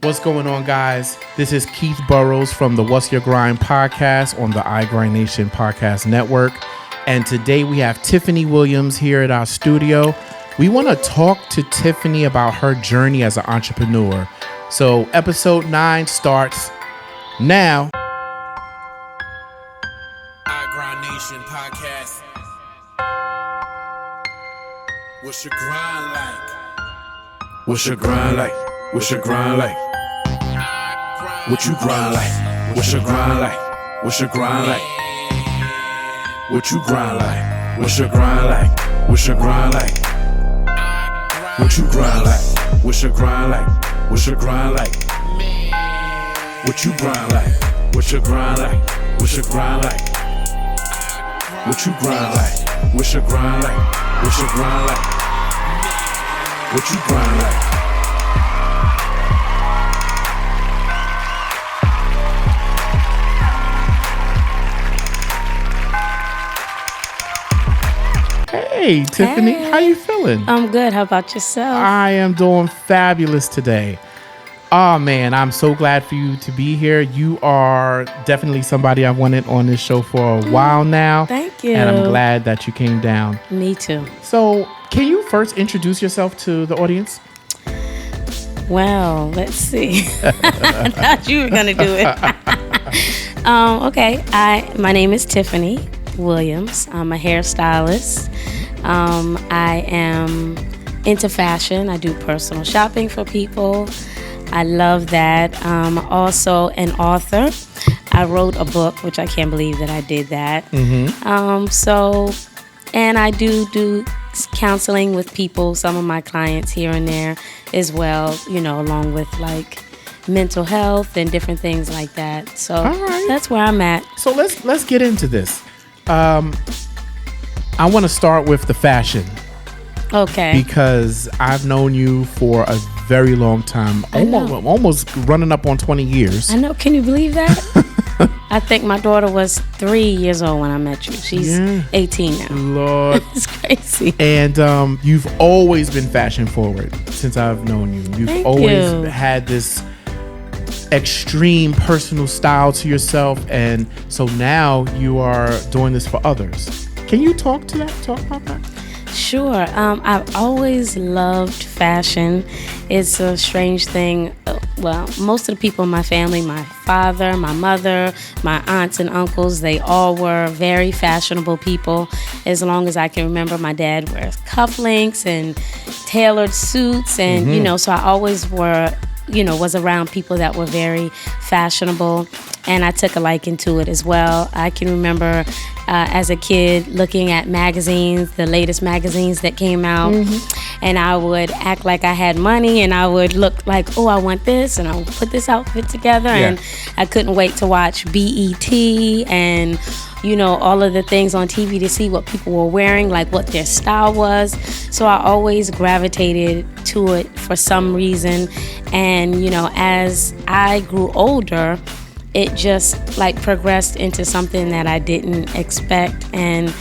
What's going on, guys? This is Keith Burroughs from the What's Your Grind podcast on the iGrind Nation podcast network. And today we have Tiffany Williams here at our studio. We want to talk to Tiffany about her journey as an entrepreneur. So episode 9 starts now. iGrind Nation podcast. What's your grind like? What's your grind like? What's your grind like? What you grind like? What's your grind like? What's your grind like? What you grind like? What's your grind like? What's your grind like? What you grind like? What's your grind like? What's your grind like? What you grind like? What's your grind like? What's your grind like? What you grind like? What's your grind like? What's your grind like? What you grind like? Hey, Tiffany, Hey. how you feeling? I'm good. How about yourself? I am doing fabulous today. Oh, man, I'm so glad for you to be here. You are definitely somebody I've wanted on this show for a while now. Thank you. And I'm glad that you came down. Me too. So, can you first introduce yourself to the audience? Well, let's see. I thought you were gonna do it. Okay. My name is Tiffany Williams. I'm a hairstylist. I am into fashion. I do personal shopping for people. I love that. I'm also an author. I wrote a book, which I can't believe that I did that. And I do counseling with people, some of my clients here and there as well, you know, along with like mental health and different things like that. So All right. That's where I'm at. So let's get into this. I want to start with the fashion Okay. because I've known you for a very long time, I know. almost running up on 20 years. I know. Can you believe that? I think my daughter was 3 years old when I met you. She's 18 now. Lord. It's crazy. And you've always been fashion forward since I've known you. You've Thank always you. had this extreme personal style to yourself, and so now you are doing this for others. Can you talk about that? Sure. I've always loved fashion. It's a strange thing. Well, most of the people in my family, my father, my mother, my aunts and uncles, they all were very fashionable people. As long as I can remember, my dad wears cufflinks and tailored suits, and you know, so I always was around people that were very fashionable, and I took a liking to it as well. I can remember as a kid looking at magazines, the latest magazines that came out, and I would act like I had money, and I would look like, oh, I want this, and I would put this outfit together, and I couldn't wait to watch BET and you know, all of the things on TV to see what people were wearing, like what their style was. So I always gravitated to it for some reason. And, you know, as I grew older, it just like progressed into something that I didn't expect. And,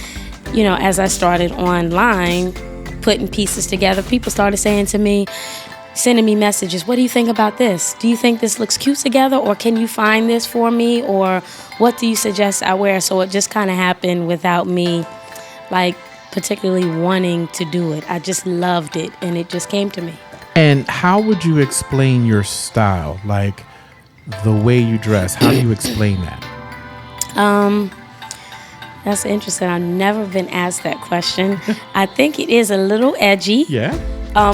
you know, as I started online, putting pieces together, people started saying to me, sending me messages, what do you think about this? Do you think this looks cute together? Or can you find this for me? Or what do you suggest I wear? So it just kind of happened without me like particularly wanting to do it. I just loved it and it just came to me. And how would you explain your style? Like the way you dress, how do you explain that? That's interesting. I've never been asked that question. I think it is a little edgy. Yeah.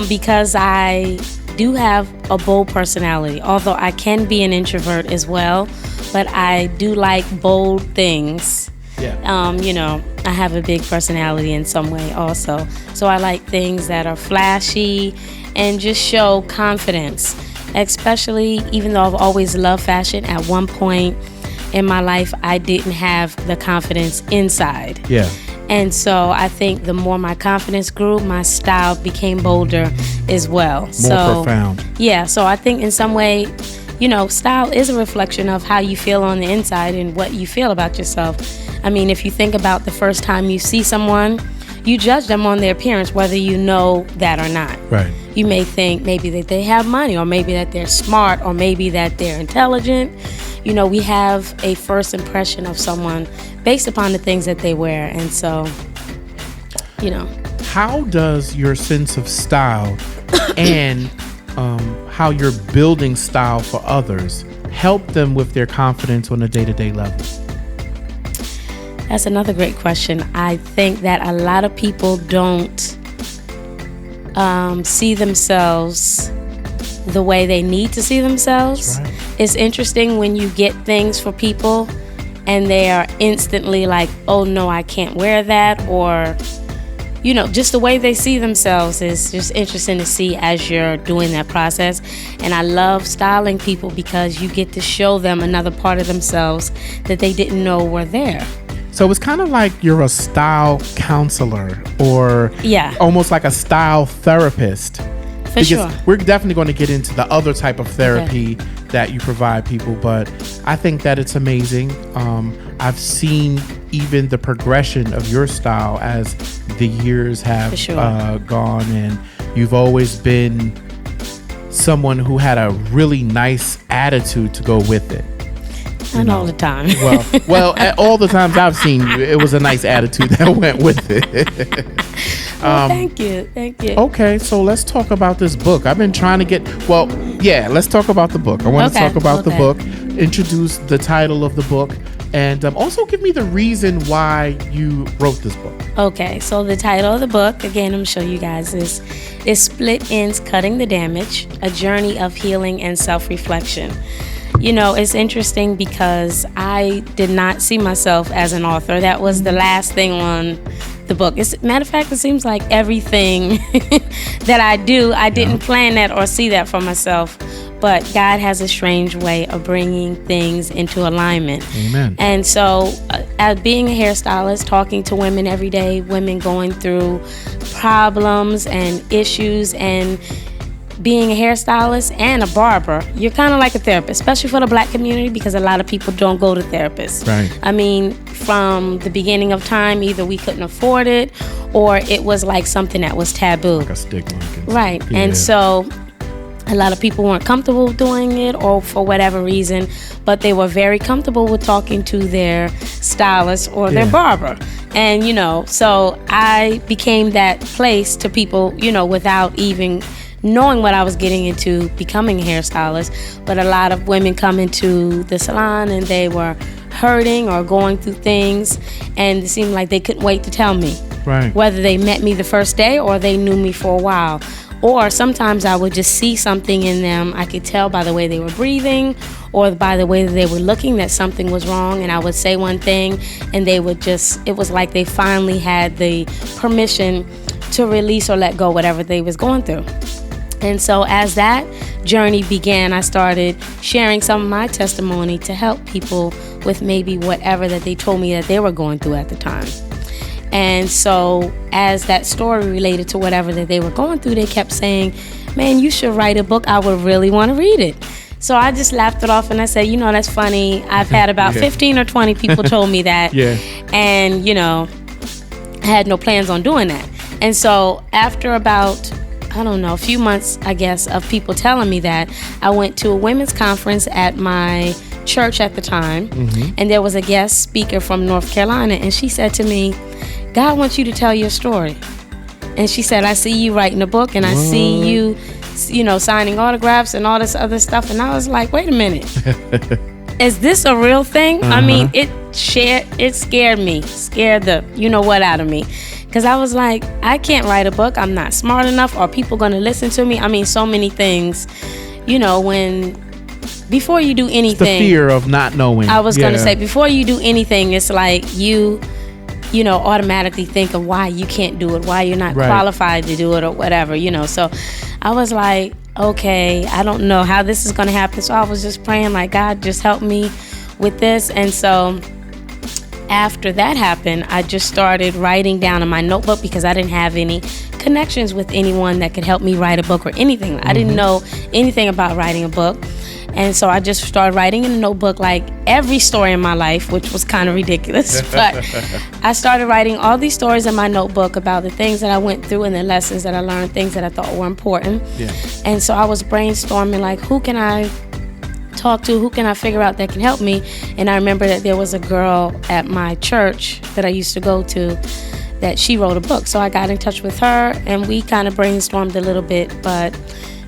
Because I do have a bold personality, although I can be an introvert as well, but I do like bold things. Yeah. You know, I have a big personality in some way also. So I like things that are flashy and just show confidence, especially even though I've always loved fashion. At one point in my life, I didn't have the confidence inside. Yeah. And so I think the more my confidence grew, my style became bolder as well. More profound. Yeah, so I think in some way, you know, style is a reflection of how you feel on the inside and what you feel about yourself. I mean, if you think about the first time you see someone, you judge them on their appearance, whether you know that or not. Right. you may think maybe that they have money, or maybe that they're smart, or maybe that they're intelligent. You know, we have a first impression of someone based upon the things that they wear. And so, you know. How does your sense of style and how you're building style for others help them with their confidence on a day-to-day level? That's another great question. I think that a lot of people don't see themselves the way they need to see themselves. Right. It's interesting when you get things for people and they are instantly like, oh no, I can't wear that, or you know, just the way they see themselves is just interesting to see as you're doing that process. And I love styling people because you get to show them another part of themselves that they didn't know were there. So it's kind of like you're a style counselor, or almost like a style therapist. For sure. We're definitely going to get into the other type of therapy that you provide people, but I think that it's amazing. I've seen even the progression of your style as the years have gone, and you've always been someone who had a really nice attitude to go with it. Not all the time. Well, all the times I've seen you, it was a nice attitude that went with it. Thank you. Okay, so let's talk about this book. I've been trying to let's talk about the book. I want to talk about the book, introduce the title of the book, and also give me the reason why you wrote this book. Okay, so the title of the book, again, I'm going to show you guys, is Split Ends, Cutting the Damage, A Journey of Healing and Self-Reflection. You know, it's interesting because I did not see myself as an author. That was the last thing on the book. Matter of fact, it seems like everything that I do, I didn't plan that or see that for myself. But God has a strange way of bringing things into alignment. Amen. And so, as being a hairstylist, talking to women every day, women going through problems and issues, and being a hairstylist and a barber, you're kind of like a therapist, especially for the Black community, because a lot of people don't go to therapists. Right. I mean, from the beginning of time, either we couldn't afford it, or it was like something that was taboo. Like a stigma. Right. Yeah. And so a lot of people weren't comfortable doing it, or for whatever reason, but they were very comfortable with talking to their stylist or their barber. And, you know, so I became that place to people, you know, without even knowing what I was getting into becoming a hairstylist. But a lot of women come into the salon and they were hurting or going through things, and it seemed like they couldn't wait to tell me. Right. Whether they met me the first day or they knew me for a while. Or sometimes I would just see something in them. I could tell by the way they were breathing or by the way that they were looking that something was wrong, and I would say one thing and they would just, it was like they finally had the permission to release or let go whatever they was going through. And so as that journey began, I started sharing some of my testimony to help people with maybe whatever that they told me that they were going through at the time. And so as that story related to whatever that they were going through, they kept saying, man, you should write a book. I would really want to read it. So I just laughed it off and I said, you know, that's funny. I've had about 15 or 20 people told me that. And, you know, I had no plans on doing that. And so after about, I don't know, a few months, I guess, of people telling me that, I went to a women's conference at my church at the time. And there was a guest speaker from North Carolina, and she said to me, God wants you to tell your story. And she said, I see you writing a book, and I see you, you know, signing autographs and all this other stuff. And I was like, wait a minute. Is this a real thing? I mean, it scared me, scared the you know what out of me. Because I was like, I can't write a book. I'm not smart enough. Are people going to listen to me? I mean, so many things, you know, before you do anything. It's the fear of not knowing. I was going to say, before you do anything, it's like you know, automatically think of why you can't do it, why you're not qualified to do it or whatever, you know. So I was like, okay, I don't know how this is going to happen. So I was just praying like, God, just help me with this. And so after that happened, I just started writing down in my notebook because I didn't have any connections with anyone that could help me write a book or anything. I didn't know anything about writing a book. And so I just started writing in a notebook like every story in my life, which was kind of ridiculous. But I started writing all these stories in my notebook about the things that I went through and the lessons that I learned, things that I thought were important. Yeah. And so I was brainstorming like, who can I talk to? Who can I figure out that can help me? And I remember that there was a girl at my church that I used to go to that she wrote a book. So I got in touch with her and we kind of brainstormed a little bit, but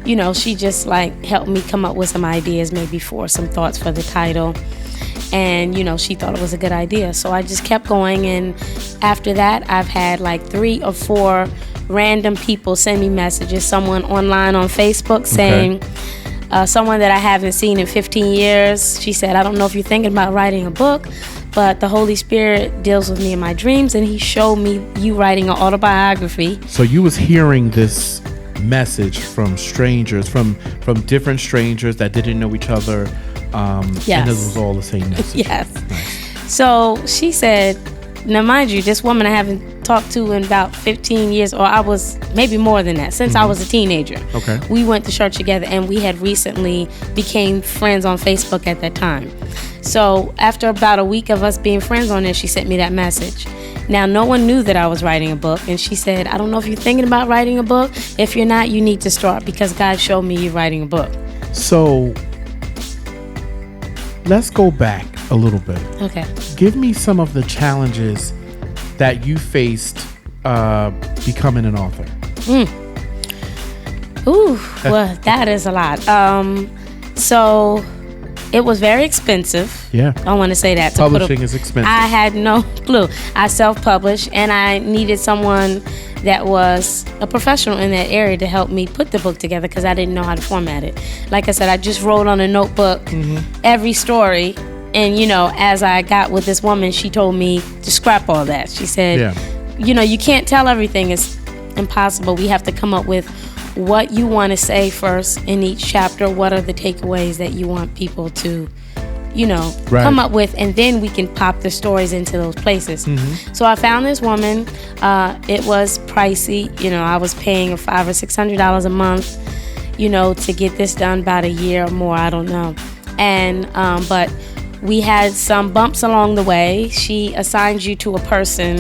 you know, she just like helped me come up with some ideas, maybe for some thoughts for the title. And, you know, she thought it was a good idea. So I just kept going. And after that, I've had like 3 or 4 random people send me messages. Someone online on Facebook saying, someone that I haven't seen in 15 years, she said, I don't know if you're thinking about writing a book, but the Holy Spirit deals with me in my dreams. And he showed me you writing an autobiography. So you was hearing this message from strangers, from different strangers that didn't know each other, Yes. and it was all the same message. Yes. Nice. So she said, now mind you, this woman I haven't talked to in about 15 years, or I was maybe more than that, since I was a teenager. Okay. We went to church together and we had recently became friends on Facebook at that time. So after about a week of us being friends on there, she sent me that message. Now, no one knew that I was writing a book, and she said, I don't know if you're thinking about writing a book. If you're not, you need to start because God showed me you writing a book. So let's go back a little bit. Okay. Give me some of the challenges that you faced becoming an author. Ooh, well, that is a lot. So it was very expensive. Yeah. I want to say that. Publishing is expensive. I had no clue. I self-published, and I needed someone that was a professional in that area to help me put the book together because I didn't know how to format it. Like I said, I just wrote on a notebook every story. And, you know, as I got with this woman, she told me to scrap all that. She said, you know, you can't tell everything. It's impossible. We have to come up with what you want to say first in each chapter. What are the takeaways that you want people to, you know, come up with? And then we can pop the stories into those places. So I found this woman. It was pricey. You know, I was paying $500 or $600 a month, you know, to get this done, about a year or more. I don't know. And, but we had some bumps along the way. She assigns you to a person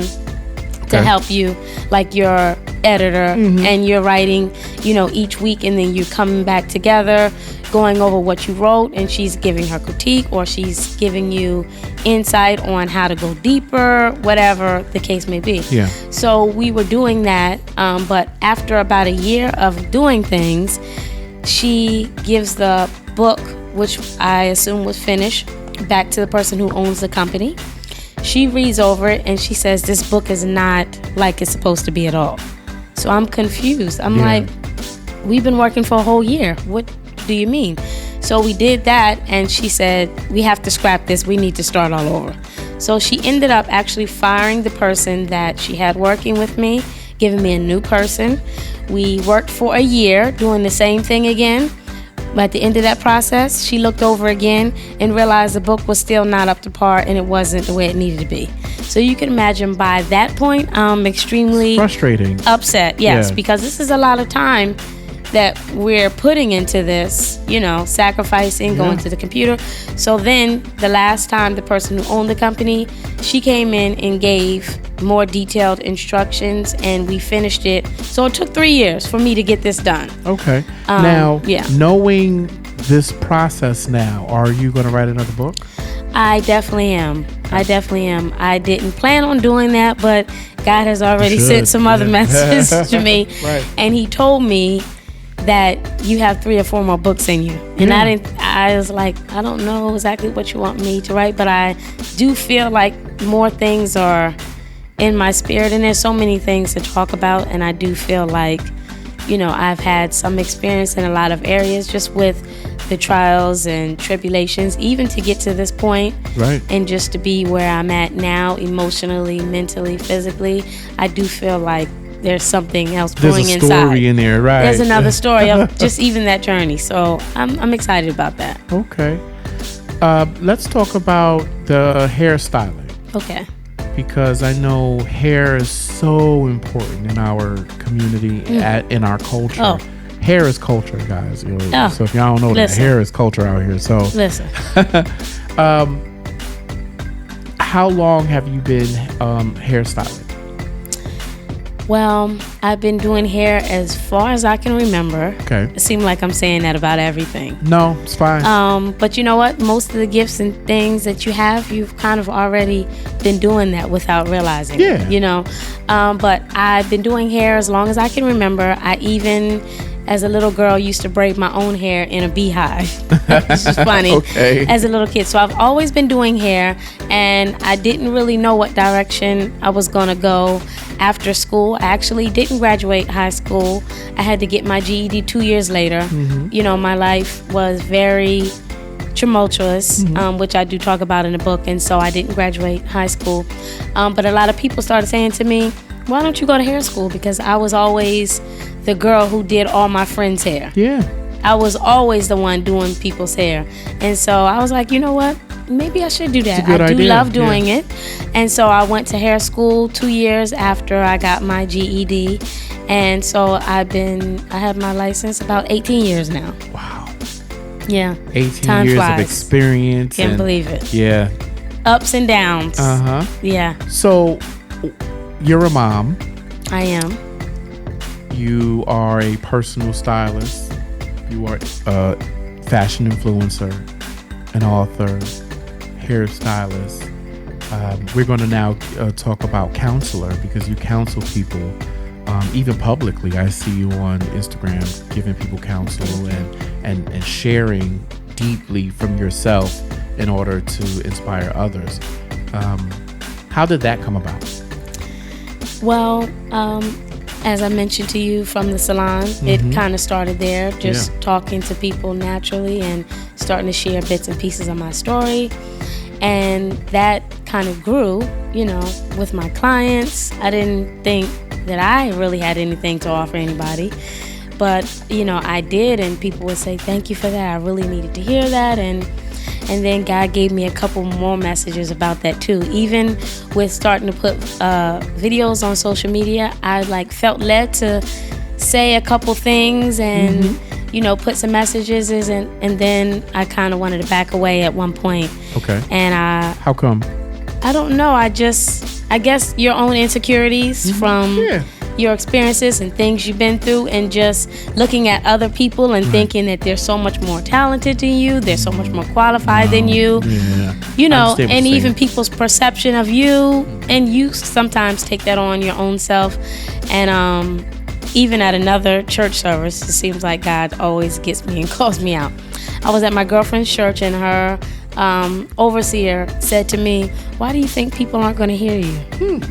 to help you, like your editor, and you're writing, you know, each week, and then you're coming back together, going over what you wrote, and she's giving her critique, or she's giving you insight on how to go deeper, whatever the case may be. Yeah. So we were doing that, but after about a year of doing things, she gives the book, which I assume was finished, back to the person who owns the company. She reads over it and she says, this book is not like it's supposed to be at all. So I'm confused. I'm like, we've been working for a whole year. What do you mean? So we did that, and she said, we have to scrap this. We need to start all over. So she ended up actually firing the person that she had working with me, giving me a new person. We worked for a year doing the same thing again. But at the end of that process, she looked over again and realized the book was still not up to par and it wasn't the way it needed to be. So you can imagine by that point, I'm extremely frustrating, upset. Yes, because this is a lot of time that we're putting into this, you know, sacrificing, going to the computer. So then the last time the person who owned the company, she came in and gave more detailed instructions, and we finished it. So it took 3 years for me to get this done. Okay. Now, knowing this process now, are you going to write another book? I definitely am. I I didn't plan on doing that, but God has already sent some other messages to me. And he told me that you have 3 or 4 more books in you. And I was like, I don't know exactly what you want me to write, but I do feel like more things are in my spirit, and there's so many things to talk about. And I do feel like, you know, I've had some experience in a lot of areas just with the trials and tribulations, even to get to this point. And just to be where I'm at now, emotionally, mentally, physically, I do feel like there's something else brewing inside. There's a story in there, right? There's another story of just even that journey. So I'm excited about that. Okay. Let's talk about the hairstyling. Okay. Because I know hair is so important in our community, in our culture. hair is culture, guys. You know, Oh, so if y'all don't know that, listen. hair is culture out here. So Listen, how long have you been hairstyling? well, I've been doing hair as far as I can remember. Okay. It seems like I'm saying that about everything. No, it's fine. But you know what? Most of the gifts and things that you have, you've kind of already been doing that without realizing Yeah. it, you know? But I've been doing hair as long as I can remember. I even, as a little girl, used to braid my own hair in a beehive. It's just funny. Okay. As a little kid. So I've always been doing hair, and I didn't really know what direction I was going to go after school. I actually didn't graduate high school. I had to get my GED 2 years later. Mm-hmm. You know, my life was very tumultuous, which I do talk about in the book, and so I didn't graduate high school. But a lot of people started saying to me, why don't you go to hair school? Because I was always the girl who did all my friends' hair. Yeah. I was always the one doing people's hair. And so I was like, you know what? Maybe I should do that. It's a good I do idea. love doing it. And so I went to hair school 2 years after I got my GED. And so I had my license about 18 years now. Wow. Yeah. 18 Time years flies. of experience. Can't and- believe it. Yeah. Ups and downs. Uh-huh. Yeah, So you're a mom. I am. You are a personal stylist. You are a fashion influencer, an author, hairstylist. We're going to now talk about counselor, because you counsel people, even publicly. I see you on Instagram giving people counsel and sharing deeply from yourself in order to inspire others. How did that come about? Well, as I mentioned to you from the salon, it kind of started there, just talking to people naturally and starting to share bits and pieces of my story. And that kind of grew, you know, with my clients. I didn't think that I really had anything to offer anybody, but, you know, I did, and people would say, thank you for that. I really needed to hear that. And then God gave me a couple more messages about that too. Even with starting to put videos on social media, I felt led to say a couple things and you know, put some messages and then I kind of wanted to back away at one point. Okay. And How come? I don't know. I guess your own insecurities from your experiences and things you've been through, and just looking at other people and thinking that they're so much more talented than you, they're so much more qualified than you, you know, understand what and you're even saying. people's perception of you, and you sometimes take that on your own self. And even at another church service, it seems like God always gets me and calls me out. I was at my girlfriend's church, and her overseer said to me, why do you think people aren't going to hear you?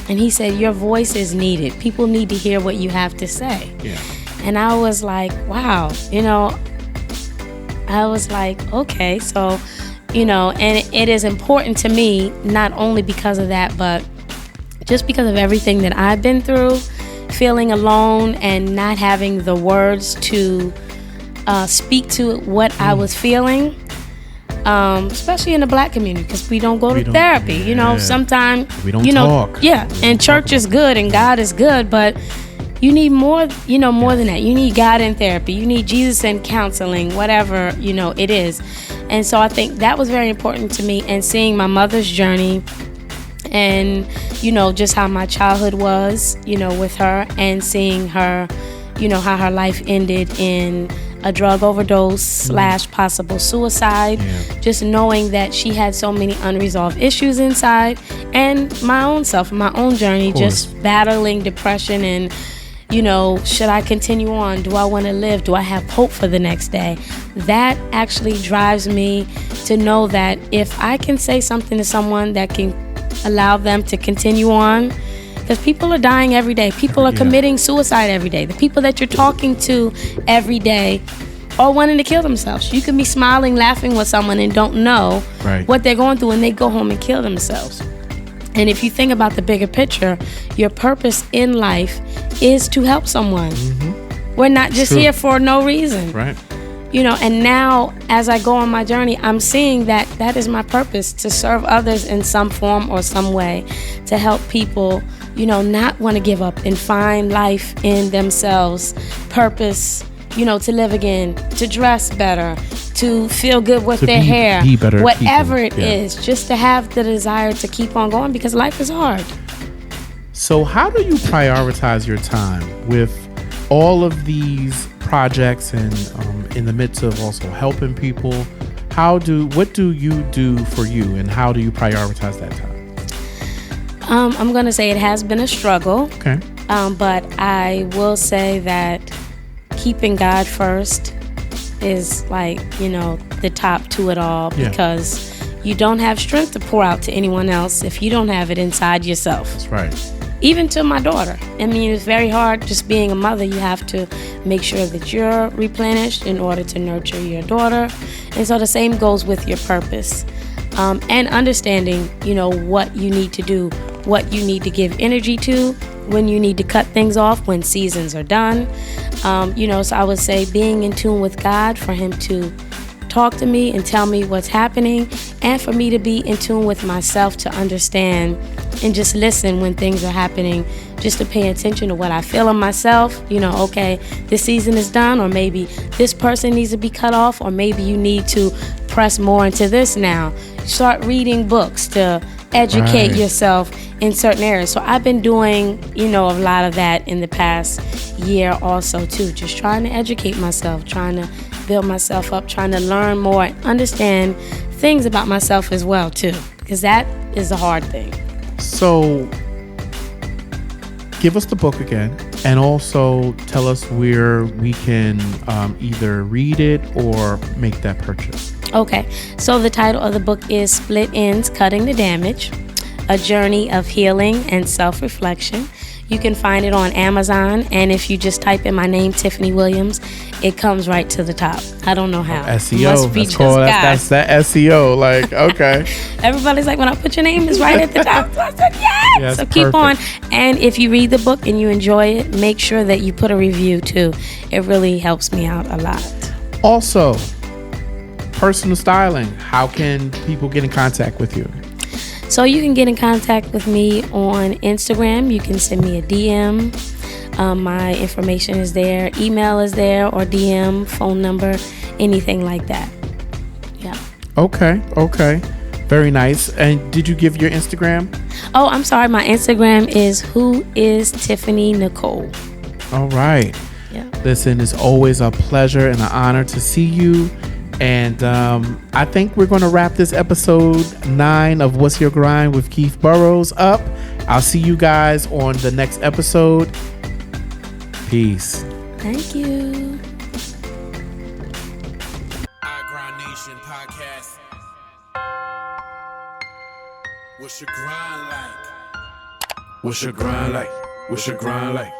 And he said, your voice is needed. People need to hear what you have to say. Yeah. And I was like, wow, you know, I was like, okay, so, you know, and it is important to me, not only because of that, but just because of everything that I've been through, feeling alone and not having the words to speak to what I was feeling. Especially in the Black community, because we don't go to therapy. You know, sometimes we don't you know, talk. Yeah, and church is good and God is good, but you need more. You know, more than that. You need God in therapy. You need Jesus in counseling, whatever you know it is. And so I think that was very important to me. And seeing my mother's journey, and you know, just how my childhood was, you know, with her, and seeing her, you know, how her life ended in a drug overdose / possible suicide. Just knowing that she had so many unresolved issues inside, and my own self, my own journey, just battling depression and, you know, should I continue on? Do I want to live? Do I have hope for the next day? That actually drives me to know that if I can say something to someone that can allow them to continue on, because people are dying every day. People are committing suicide every day. The people that you're talking to every day are wanting to kill themselves. You can be smiling, laughing with someone and don't know what they're going through, and they go home and kill themselves. And if you think about the bigger picture, your purpose in life is to help someone. We're not just here for no reason. Right. You know, and now as I go on my journey, I'm seeing that that is my purpose, to serve others in some form or some way, to help people not want to give up and find life in themselves, purpose, to live again, to dress better, to feel good with their hair, be better whatever people. it is, just to have the desire to keep on going because life is hard. So how do you prioritize your time with all of these projects and in the midst of also helping people? What do you do for you, and how do you prioritize that time? I'm going to say it has been a struggle. Okay. But I will say that keeping God first is the top to it all, because you don't have strength to pour out to anyone else if you don't have it inside yourself. That's right. Even to my daughter. I mean, it's very hard just being a mother. You have to make sure that you're replenished in order to nurture your daughter. And so the same goes with your purpose. And understanding, what you need to do, what you need to give energy to, when you need to cut things off, when seasons are done. So I would say being in tune with God, for Him to talk to me and tell me what's happening, and for me to be in tune with myself to understand and just listen when things are happening, just to pay attention to what I feel in myself. Okay, this season is done, or maybe this person needs to be cut off, or maybe you need to press more into this now. Start reading books to educate yourself in certain areas. So I've been doing, a lot of that in the past year also too, just trying to educate myself, trying to build myself up, trying to learn more, understand things about myself as well too, because that is a hard thing. So give us the book again, and also tell us where we can either read it or make that purchase. Okay, so the title of the book is Split Ends, Cutting the Damage, A Journey of Healing and Self-Reflection. You can find it on Amazon, and if you just type in my name, Tiffany Williams, it comes right to the top. I don't know how. SEO. Must be That's just cool. God. That's that SEO. Like, okay. Everybody's like, when I put your name, it's right at the top. So I said, yes. So keep on. And if you read the book and you enjoy it, make sure that you put a review too. It really helps me out a lot. Also, personal styling. How can people get in contact with you? So you can get in contact with me on Instagram. You can send me a DM. My information is there. Email is there, or DM, phone number, anything like that. Yeah. Okay. Very nice. And did you give your Instagram? Oh, I'm sorry. My Instagram is Who is Tiffany Nicole. All right. Yeah. Listen, it's always a pleasure and an honor to see you. And I think we're going to wrap this episode 9 of What's Your Grind with Keith Burroughs up. I'll see you guys on the next episode. Peace. Thank you. Grind Nation podcast. What's your grind like? What's your grind like? What's your grind like?